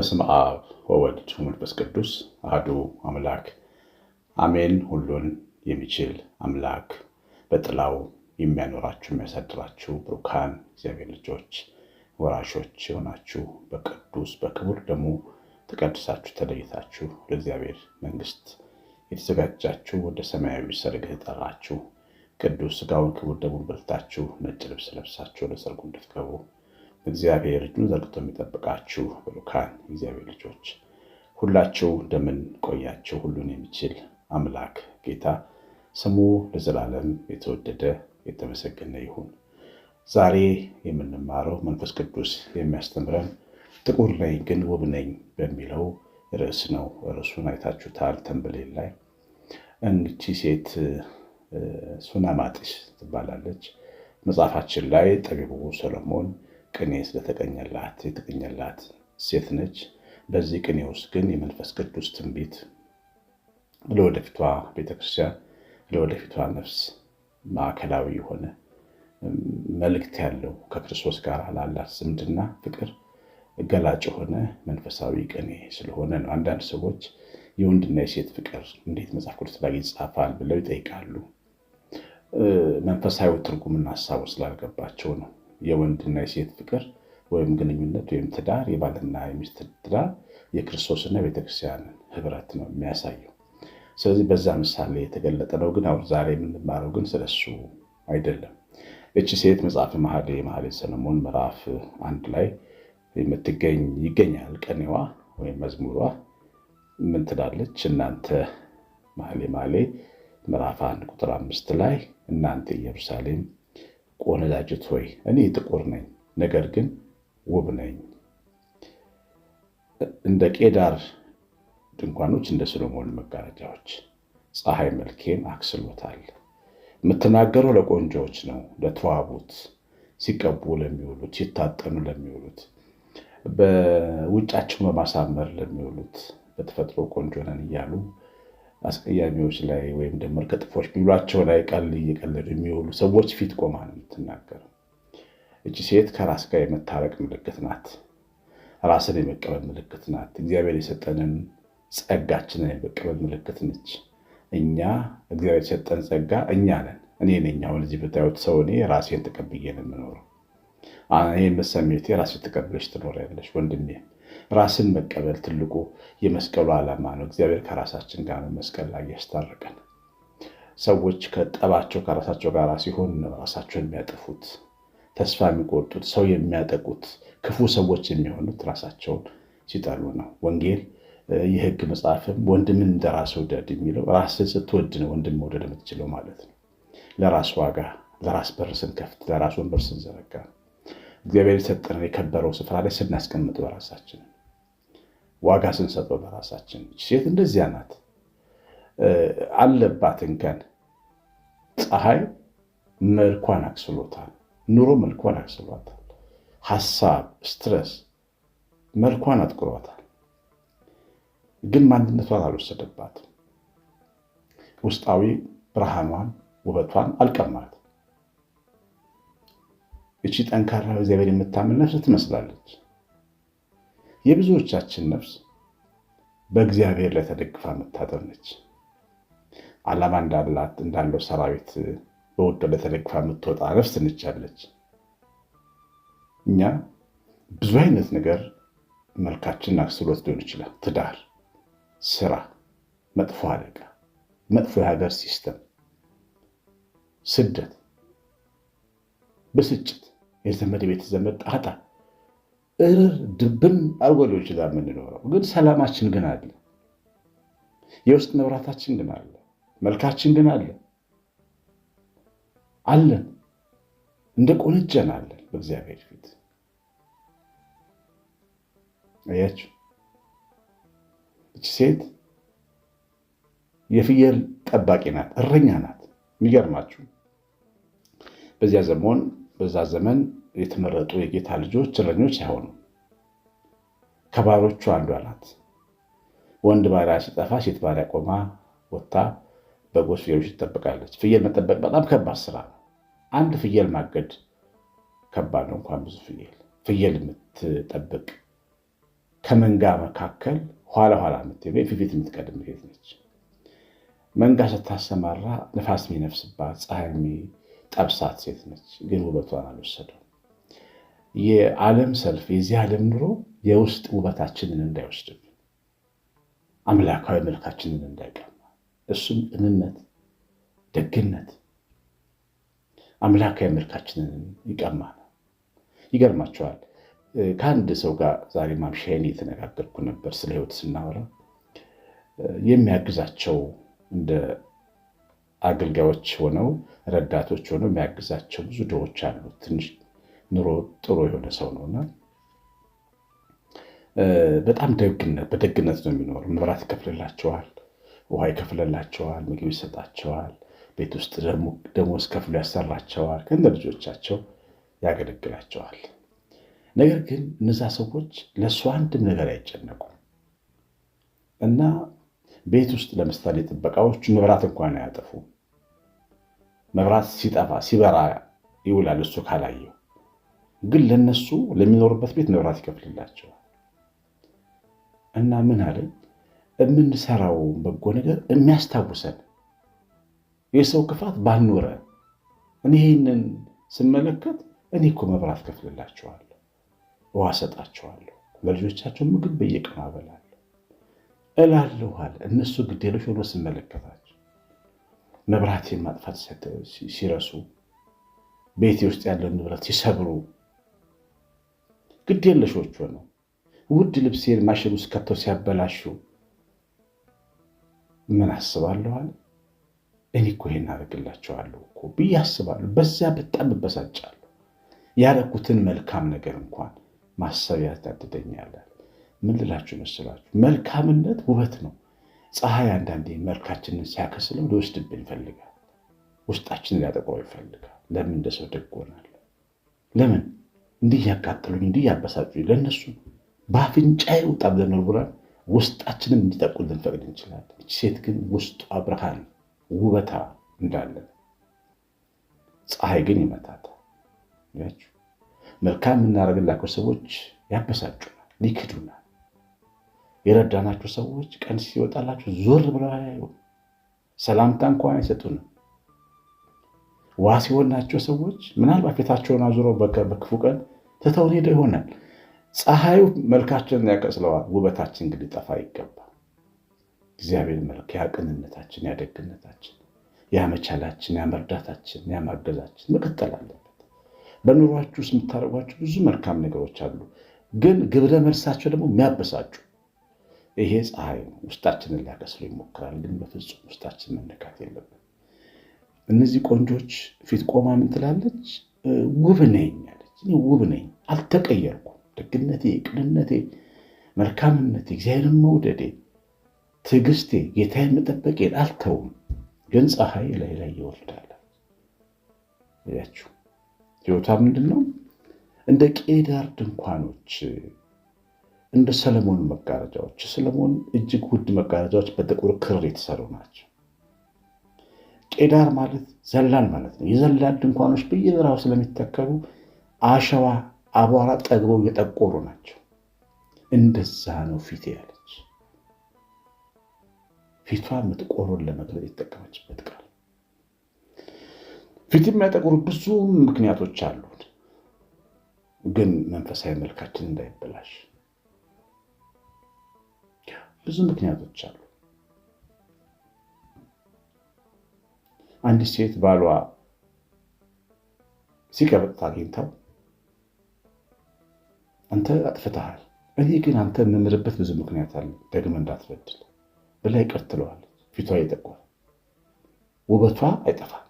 በስመ አብ ወወልድ ወመንፈስ ቅዱስ አሐዱ አምላክ አሜን። ሁሉን የሚችል አምላክ በጥላው የሚያኖራችሁ የሚያሳድራችሁ ብሩካን እግዚአብሔር ልጆች ወራሾች የሆናችሁ በቅዱስ በክቡር ደሙ ተቀድሳችሁ ተለይታችሁ ለእግዚአብሔር መንግሥት የተዘጋጃችሁ ወደ ሰማያዊ ሰርግ የተጠራችሁ ቅዱስ ሥጋውን ክቡር ደሙን በልታችሁ ነጭ ልብስ ለብሳችሁ ለሰርጉ እንድትገቡ እግዚአብሔር እጁን ዘርግቶ የሚጠብቃችሁ ብሩካን እግዚአብሔር ልጆች ሁላችሁ እንደምን ቆያችሁ? ሁሉን የሚችል አምላክ ጌታ ስሙ ለዘላለም የተወደደ የተመሰገነ ይሁን። ዛሬ የምንማረው መንፈስ ቅዱስ የሚያስተምረን ጥቁር ነኝ ግን ውብ ነኝ በሚለው ርዕስ ነው። ርዕሱን አይታችሁታል። ተንብሌል ላይ እንቺ ሴት ሱናማጢስ ትባላለች። መጽሐፋችን ላይ ጠቢቡ ሰሎሞን ቅኔ ስለተቀኘላት የተቀኘላት ሴት ነች። በዚህ ቅኔ ውስጥ ግን የመንፈስ ቅዱስ ትንቢት ለወደፊቷ ቤተክርስቲያን ለወደፊቷ ነፍስ ማዕከላዊ የሆነ መልእክት ያለው ከክርስቶስ ጋር ላላት ዝምድና ፍቅር ገላጭ የሆነ መንፈሳዊ ቅኔ ስለሆነ ነው። አንዳንድ ሰዎች የወንድና የሴት ፍቅር እንዴት መጽሐፍ ቅዱስ ላይ ይጻፋል ብለው ይጠይቃሉ። መንፈሳዊ ትርጉምና ሀሳቡ ስላልገባቸው ነው። የወንድና የሴት ፍቅር ወይም ግንኙነት ወይም ትዳር የባልና የሚስት ትዳር የክርስቶስና ቤተክርስቲያንን ህብረት ነው የሚያሳየው። ስለዚህ በዛ ምሳሌ የተገለጠ ነው። ግን አሁን ዛሬ የምንማረው ግን ስለሱ አይደለም። እቺ ሴት መጽሐፈ መኃልየ ሰሎሞን ምዕራፍ 1 ላይ የምትገኝ ይገኛል። ቅኔዋ ወይም መዝሙሯ ምን ትላለች? እናንተ መኃልየ ምዕራፍ 1 ቁጥር 5 ላይ እናንተ ኢየሩሳሌም ቆነጃጅት ሆይ እኔ ጥቁር ነኝ፣ ነገር ግን ውብ ነኝ። እንደ ቄዳር ድንኳኖች፣ እንደ ሰሎሞን መጋረጃዎች ፀሐይ መልኬን አክስሎታል። የምትናገረው ለቆንጆዎች ነው፣ ለተዋቡት፣ ሲቀቡ ለሚውሉት፣ ሲታጠኑ ለሚውሉት፣ በውጫቸውን በማሳመር ለሚውሉት፣ በተፈጥሮ ቆንጆ ነን እያሉ አስቀያሚዎች ላይ ወይም ደግሞ ከጥፎች ቢሏቸው ላይ ቃል እየቀለዱ የሚውሉ ሰዎች ፊት ቆማ ነው የምትናገረው። እቺ ሴት ከራስ ጋር የመታረቅ ምልክት ናት። ራስን የመቀበል ምልክት ናት። እግዚአብሔር የሰጠንን ጸጋችንን የመቀበል ምልክት ነች። እኛ እግዚአብሔር የሰጠን ጸጋ እኛ ነን። እኔ ነኝ። አሁን እዚህ ብታዩት ሰው እኔ ራሴን ተቀብዬ ነው የምኖረው። ይህን መሰሜቴ ራሴ ተቀብለሽ ትኖሪያለሽ ወንድሜ። ራስን መቀበል ትልቁ የመስቀሉ ዓላማ ነው። እግዚአብሔር ከራሳችን ጋር ነው መስቀል ላይ ያስታረቀን። ሰዎች ከጠባቸው ከራሳቸው ጋር ሲሆን ራሳቸውን የሚያጠፉት፣ ተስፋ የሚቆርጡት፣ ሰው የሚያጠቁት፣ ክፉ ሰዎች የሚሆኑት ራሳቸውን ሲጠሉ ነው። ወንጌል የሕግ መጽሐፍም ወንድምን እንደራስ ውደድ የሚለው ራስን ስትወድ ነው ወንድም መውደድ የምትችለው ማለት ነው። ለራስ ዋጋ፣ ለራስ በር ስንከፍት፣ ለራስ ወንበር ስንዘረጋ፣ እግዚአብሔር የሰጠንን የከበረው ስፍራ ላይ ስናስቀምጥ በራሳችን ዋጋ ስንሰጠው በራሳችን። ሴት እንደዚያ ናት። አለባት እንከን። ፀሐይ መልኳን አክስሎታል። ኑሮ መልኳን አክስሎታል። ሀሳብ፣ ስትረስ መልኳን አጥቁሯታል። ግን ማንነቷን አልወሰደባትም። ውስጣዊ ብርሃኗን ውበቷን አልቀማትም። እቺ ጠንካራ እግዚአብሔር የምታምን ነፍስ ትመስላለች። የብዙዎቻችን ነፍስ በእግዚአብሔር ላይ ተደግፋ የምታደር ነች። ዓላማ እንዳለው ሰራዊት በውድ ላይ ተደግፋ የምትወጣ ነፍስ ትንቻለች። እኛ ብዙ አይነት ነገር መልካችን አክስሎት ሊሆን ይችላል። ትዳር፣ ስራ፣ መጥፎ አለቃ፣ መጥፎ የሀገር ሲስተም፣ ስደት፣ ብስጭት፣ የዘመድ ቤት ዘመድ ጣጣ እርር ድብን አርጎ ሊሆን ይችላል የምንኖረው። ግን ሰላማችን ግን አለ። የውስጥ መብራታችን ግን አለ። መልካችን ግን አለ አለን። እንደ ቆነጀን አለን በእግዚአብሔር ፊት። አያችሁ፣ እቺ ሴት የፍየል ጠባቂ ናት፣ እረኛ ናት። የሚገርማችሁ በዛ ዘመን የተመረጡ የጌታ ልጆች እረኞች አይሆኑም። ከባሮቹ አንዷ ናት። ወንድ ባሪያ ሲጠፋ ሴት ባሪያ ቆማ ወጥታ በጎች፣ ፍየሎች ትጠብቃለች። ፍየል መጠበቅ በጣም ከባድ ስራ ነው። አንድ ፍየል ማገድ ከባድ ነው። እንኳን ብዙ ፍየል የምትጠብቅ ከመንጋ መካከል ኋላ ኋላ የምትሄድ ፊት የምትቀድም ሴት ነች። መንጋ ስታሰማራ ነፋስ የሚነፍስባት ፀሐይ የሚጠብሳት ሴት ነች። ግን ውበቷን አልወሰደው። የዓለም ሰልፍ፣ የዚህ ዓለም ኑሮ የውስጥ ውበታችንን እንዳይወስድብን፣ አምላካዊ መልካችንን እንዳይቀማ፣ እሱም ቅንነት፣ ደግነት አምላካዊ መልካችንን ይቀማል። ይገርማቸዋል። ከአንድ ሰው ጋር ዛሬ ማምሻዬን እየተነጋገርኩ ነበር። ስለ ሕይወት ስናወራ የሚያግዛቸው እንደ አገልጋዮች ሆነው ረዳቶች ሆነው የሚያግዛቸው ብዙ ድሆች አሉ። ትንሽ ኑሮ ጥሩ የሆነ ሰው ነውና በጣም በደግነት ነው የሚኖሩ። መብራት ይከፍልላቸዋል፣ ውሃ ይከፍልላቸዋል፣ ምግብ ይሰጣቸዋል፣ ቤት ውስጥ ደሞዝ ከፍሎ ያሰራቸዋል፣ ከእንደ ልጆቻቸው ያገለግላቸዋል። ነገር ግን እነዛ ሰዎች ለእሱ አንድም ነገር አይጨነቁም እና ቤት ውስጥ ለምሳሌ ጥበቃዎቹ መብራት እንኳን አያጠፉም። መብራት ሲጠፋ ሲበራ ይውላል እሱ ካላየው። ግን ለነሱ ለሚኖሩበት ቤት መብራት ይከፍልላቸዋል። እና ምን አለ የምንሰራው በጎ ነገር የሚያስታውሰን የሰው ክፋት ባልኖረ። እኔ ይህንን ስመለከት እኔ እኮ መብራት ከፍልላቸዋለሁ፣ ውሃ ሰጣቸዋለሁ፣ ለልጆቻቸው ምግብ በየቀኑ አበላለሁ እላለሁ አለ። እነሱ ግዴለሽ ሆኖ ስመለከታቸው መብራቴን ማጥፋት ሲረሱ፣ ቤቴ ውስጥ ያለውን ንብረት ሲሰብሩ ግዴለሾች ሆነው ውድ ልብሴን ማሽን ውስጥ ከተው ሲያበላሹ ምን አስባለሁ አለ። እኔ እኮ ይሄን አደርግላቸዋለሁ እኮ ብዬ አስባለሁ። በዚያ በጣም እበሳጫለሁ። ያደረኩትን መልካም ነገር እንኳን ማሰብ ያስታድደኛል። ምን ልላችሁ መስላችሁ? መልካምነት ውበት ነው። ፀሐይ አንዳንዴ መልካችንን ሲያከስለው ሊወስድብን ይፈልጋል። ውስጣችንን ሊያጠቁረው ይፈልጋል። ለምን እንደ ሰው ደግ ሆናለሁ? ለምን እንዲህ ያቃጥሉኝ፣ እንዲህ ያበሳጩኝ? ለእነሱ በአፍንጫዬ ውጣ ብለን ብለን ውስጣችንን እንዲጠቁልን ልንፈቅድ እንችላለን። ሴት ግን ውስጧ ብርሃን ውበታ እንዳለ፣ ፀሐይ ግን ይመታታል። መልካም የምናደርግላቸው ሰዎች ያበሳጩናል፣ ሊክዱናል። የረዳናቸው ሰዎች ቀን ሲወጣላቸው ዞር ብለው አያዩ፣ ሰላምታ እንኳን አይሰጡንም። ዋስ የሆናቸው ሰዎች ምናልባት ፊታቸውን አዙረው በክፉ ቀን ትተውን ሄደው ይሆናል። ፀሐዩ መልካችንን ያቀስለዋል። ውበታችን ግን ሊጠፋ ይገባል። እግዚአብሔር መልክ ያ ቅንነታችን፣ ያ ደግነታችን፣ ያ መቻላችን፣ ያ መርዳታችን፣ ያ ማገዛችን መቀጠል አለበት። በኑሯችሁ ውስጥ የምታደርጓቸው ብዙ መልካም ነገሮች አሉ፣ ግን ግብረ መልሳቸው ደግሞ የሚያበሳጩ። ይሄ ፀሐይ ነው፣ ውስጣችንን ሊያከስለው ይሞክራል። ግን በፍጹም ውስጣችን መነካት የለብን። እነዚህ ቆንጆች ፊት ቆማ ምን ትላለች? ውብ ነኝ አለች። ውብ ነኝ፣ አልተቀየርኩም። ደግነቴ፣ ቅንነቴ፣ መልካምነቴ፣ እግዚአብሔርን መውደዴ፣ ትዕግስቴ፣ ጌታዬን መጠበቄን አልተውም። ግን ፀሐይ ላይ ይወርዳል። ያችሁ ሕይወቷ ምንድን ነው? እንደ ቄዳር ድንኳኖች፣ እንደ ሰለሞን መጋረጃዎች። ሰለሞን እጅግ ውድ መጋረጃዎች በጥቁር ክር የተሰሩ ናቸው። ቄዳር ማለት ዘላን ማለት ነው። የዘላን ድንኳኖች በየበረሃው ስለሚተከሉ አሸዋ፣ አቧራ ጠግበው የጠቆሩ ናቸው። እንደዛ ነው ፊቴ ያለች። ፊቷ መጥቆሩን ለመግለጽ የተጠቀመችበት ቃል። ፊት የሚያጠቁሩ ብዙ ምክንያቶች አሉ። ግን መንፈሳዊ መልካችን እንዳይበላሽ ብዙ ምክንያቶች አሉ። አንዲት ሴት ባሏ ሲቀበጥ አግኝታው አንተ አጥፍተሃል፣ እኔ ግን አንተ የምምርበት ብዙ ምክንያት አለ፣ ደግመህ እንዳትበድል ብላ ይቅር ትለዋለች። ፊቷ ይጠቁራል፣ ውበቷ አይጠፋም።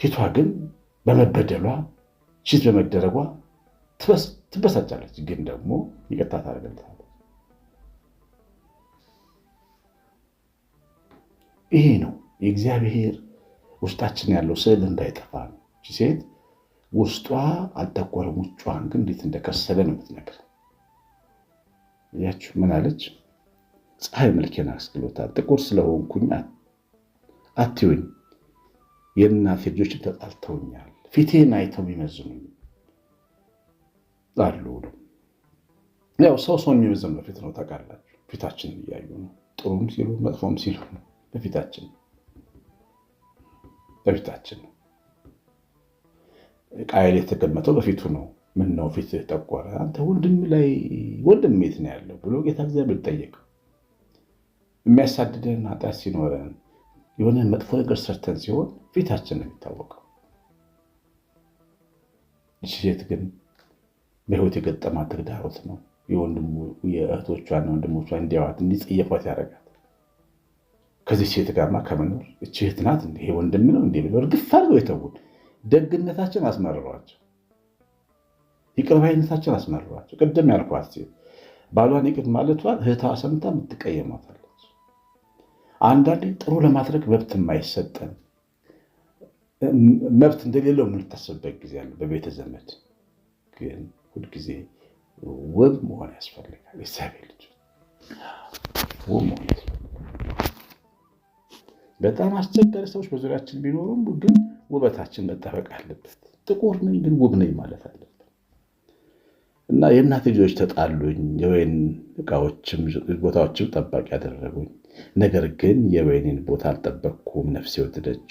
ፊቷ ግን በመበደሏ ቺት በመደረጓ ትበሳጫለች። ግን ደግሞ ይቅርታ ታደርግለታለች። ይሄ ነው የእግዚአብሔር ውስጣችን ያለው ስዕል እንዳይጠፋ ነው። ሴት ውስጧ አልጠቆረም፣ ውጯን ግን እንዴት እንደከሰለ ነው የምትነግር። ያችሁ ምን አለች? ፀሐይ መልኬን አስግሎታል፣ ጥቁር ስለሆንኩኝ አትዩኝ፣ የእናቴ ልጆች ተጣልተውኛል፣ ፊቴን አይተው ይመዝኑኝ አሉ። ያው ሰው የሚመዘን በፊት ነው ታውቃላችሁ። ፊታችንን እያዩ ነው። ጥሩም ሲሉ መጥፎም ሲሉ ነው በፊታችን ነው። ቃየል የተገመተው በፊቱ ነው። ምን ነው ፊትህ ጠቆረ? አንተ ወንድም የት ነው ያለው ብሎ ጌታ እግዚአብሔር ጠየቀው። የሚያሳድደን ኃጢአት ሲኖረን የሆነ መጥፎ ነገር ሰርተን ሲሆን ፊታችን ነው የሚታወቀው። ይህች ሴት ግን በሕይወት የገጠማት ተግዳሮት ነው የእህቶቿና ወንድሞቿ እንዲያዋት እንዲጸየፏት ያደርጋት። ከዚህ ሴት ጋርማ ከመኖር እች እህት ናት ይሄ ወንድም ነው እንዲህ ብለው እርግፍ አድርገው የተውን። ደግነታችን አስመርሯቸው፣ ይቅር ባይነታችን አስመርሯቸው። ቅድም ያልኳት ሴት ባሏን ይቅር ማለቷን እህቷ ሰምታ የምትቀየማታለች። አንዳንዴ ጥሩ ለማድረግ መብት የማይሰጠን መብት እንደሌለው የምንታስብበት ጊዜ አለ። በቤተ ዘመድ ግን ሁልጊዜ ውብ መሆን ያስፈልጋል። የእግዚአብሔር ልጅ ውብ መሆን ያስፈልጋል። በጣም አስቸጋሪ ሰዎች በዙሪያችን ቢኖሩም ግን ውበታችን መጠበቅ አለበት። ጥቁር ነኝ ግን ውብ ነኝ ማለት አለበት እና የእናቴ ልጆች ተጣሉኝ፣ የወይን እቃዎችም ቦታዎችም ጠባቂ ያደረጉኝ። ነገር ግን የወይኔን ቦታ አልጠበቅኩም። ነፍሴ የወደደች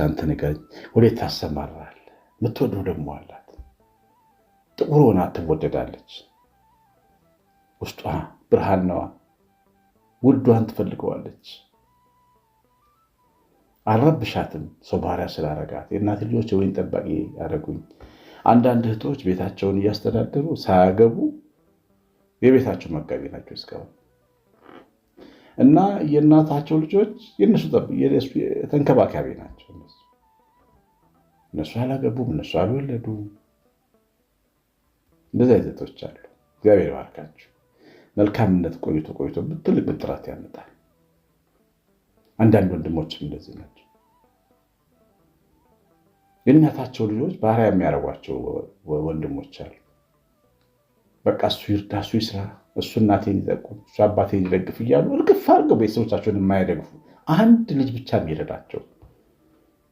አንተ ንገረኝ፣ ወዴት ታሰማራለህ? የምትወደው ደግሞ አላት። ጥቁር ሆና ትወደዳለች። ውስጧ ብርሃን ነዋ። ውዷን ትፈልገዋለች። አልረብሻትም። ሰው ባሪያ ስላረጋት የእናቴ ልጆች የወይን ጠባቂ ያደረጉኝ። አንዳንድ እህቶች ቤታቸውን እያስተዳደሩ ሳያገቡ የቤታቸው መጋቢ ናቸው እስካሁን እና የእናታቸው ልጆች የእነሱ ተንከባካቢ ናቸው። እነሱ አላገቡም፣ እነሱ አልወለዱም። እንደዚህ አይነቶች አሉ። እግዚአብሔር ባርካቸው። መልካምነት ቆይቶ ትልቅ ብድራት ያመጣል። አንዳንድ ወንድሞችም እንደዚህ ናቸው። የእናታቸው ልጆች ባሪያ የሚያደርጓቸው ወንድሞች አሉ። በቃ እሱ ይርዳ፣ እሱ ይስራ፣ እሱ እናቴን ይጠቁም፣ እሱ አባቴን ይደግፍ እያሉ እርግፍ አድርገው ቤተሰቦቻቸውን የማያደግፉ አንድ ልጅ ብቻ የሚረዳቸው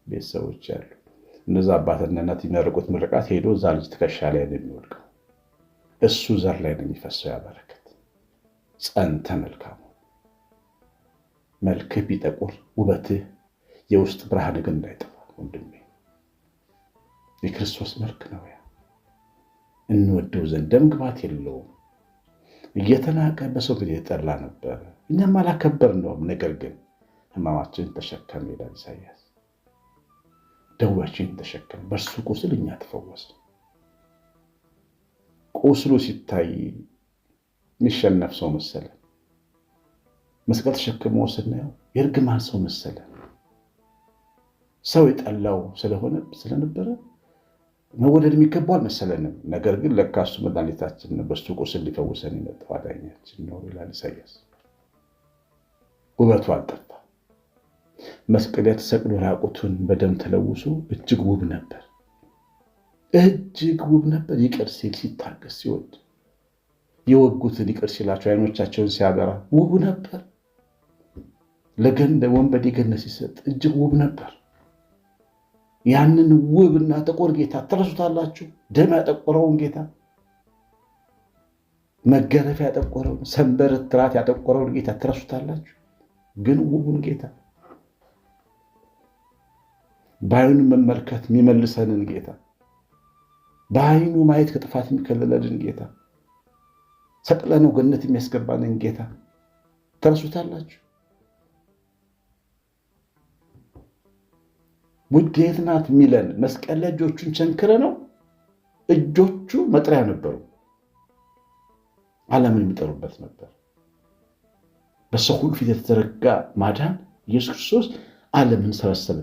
ቤተሰቦች አሉ። እነዛ አባትና እናት የሚያደርጉት ምርቃት ሄዶ እዛ ልጅ ትከሻ ላይ ነው የሚወድቀው። እሱ ዘር ላይ ነው የሚፈሰው ያ በረከት። ጸንተ መልካሙ መልክህ ቢጠቁር ውበትህ የውስጥ ብርሃን ግን እንዳይጠፋ ወንድሜ፣ የክርስቶስ መልክ ነው ያ። እንወደው ዘንድ ደምግባት የለውም። እየተናቀ በሰው ፊት የተጠላ ነበረ፣ እኛም አላከበርነውም። ነገር ግን ሕማማችንን ተሸከመ ይላል ኢሳይያስ። ደዌያችንን ተሸከመ፣ በእርሱ ቁስል እኛ ተፈወስን። ቁስሉ ሲታይ የሚሸነፍ ሰው መሰለን። መስቀል ተሸክሞ ስናየው የእርግማን ሰው መሰለን። ሰው የጠላው ስለነበረ መወደድ የሚገባው አልመሰለንም። ነገር ግን ለካ እሱ መድኃኒታችን ነው፣ በእሱ ቁስል ሊፈውሰን የመጣው አዳኛችን ነው ይላል ኢሳይያስ። ውበቱ አልጠፋ። መስቀል ላይ ተሰቅሎ ራቁቱን በደም ተለውሶ እጅግ ውብ ነበር። ይቅር ሲል ሲታገስ ሲወድ የወጉትን ይቅር ሲላቸው አይኖቻቸውን ሲያበራ ውብ ነበር። ለወንበዴ ገነት ሲሰጥ እጅግ ውብ ነበር። ያንን ውብና ጥቁር ጌታ ትረሱታላችሁ? ደም ያጠቆረውን ጌታ፣ መገረፍ ያጠቆረውን፣ ሰንበረት ትራት ያጠቆረውን ጌታ ትረሱታላችሁ? ግን ውቡን ጌታ፣ በዓይኑ መመልከት የሚመልሰንን ጌታ፣ በዓይኑ ማየት ከጥፋት የሚከለለንን ጌታ፣ ሰቅለነው ገነት የሚያስገባንን ጌታ ትረሱታላችሁ? ውዴት ናት የሚለን መስቀል ላይ እጆቹን ቸንክረ ነው። እጆቹ መጥሪያ ነበሩ፣ ዓለምን የሚጠሩበት ነበር። በሰው ሁሉ ፊት የተዘረጋ ማዳን ኢየሱስ ክርስቶስ ዓለምን ሰበሰበ።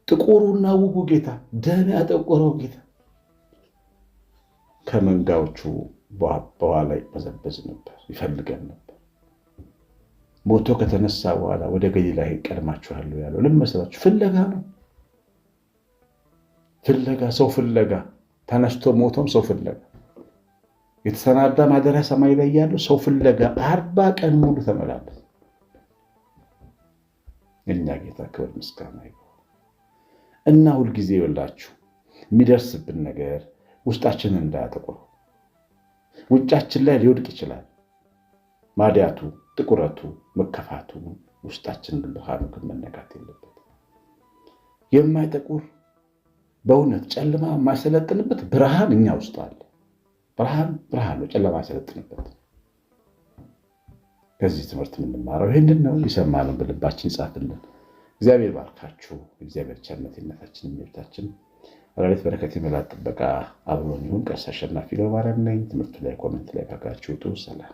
ጥቁሩና ውቡ ጌታ፣ ደም ያጠቆረው ጌታ ከመንጋዎቹ በኋላ ይበዘበዝ ነበር፣ ይፈልገን ነበር። ሞቶ ከተነሳ በኋላ ወደ ገሊላ ቀድማችኋለሁ ያለው ለመሰላችሁ ፍለጋ ነው። ሰው ፍለጋ፣ ተነስቶ ሞቶም ሰው ፍለጋ፣ የተሰናዳ ማደሪያ ሰማይ ላይ ያለው ሰው ፍለጋ 40 ቀን ሙሉ ተመላለስ። የእኛ ጌታ ክብር ምስጋና ይሁን እና ሁልጊዜ ይወላችሁ የሚደርስብን ነገር ውስጣችንን እንዳያጠቁረው ውጫችን ላይ ሊወድቅ ይችላል። ማዲያቱ፣ ጥቁረቱ፣ መከፋቱ ውስጣችን ግን ብርሃኑ ግን መነካት የለበት። የማይጠቁር በእውነት ጨለማ የማይሰለጥንበት ብርሃን እኛ ውስጥ አለ። ብርሃን ነው፣ ጨለማ አይሰለጥንበት። ከዚህ ትምህርት የምንማረው ይህንን ነው። የሰማነውን በልባችን ይጻፍልን። እግዚአብሔር ባርካችሁ። እግዚአብሔር ቸርነታችን የሚወታችን ወላዲተ በረከት የመላእክት ጥበቃ አብሮን ይሁን። ቀሲስ አሸናፊ ገብረማርያም ነኝ። ትምህርቱ ላይ ኮሜንት ላይ ካጋችሁ ውጡ። ሰላም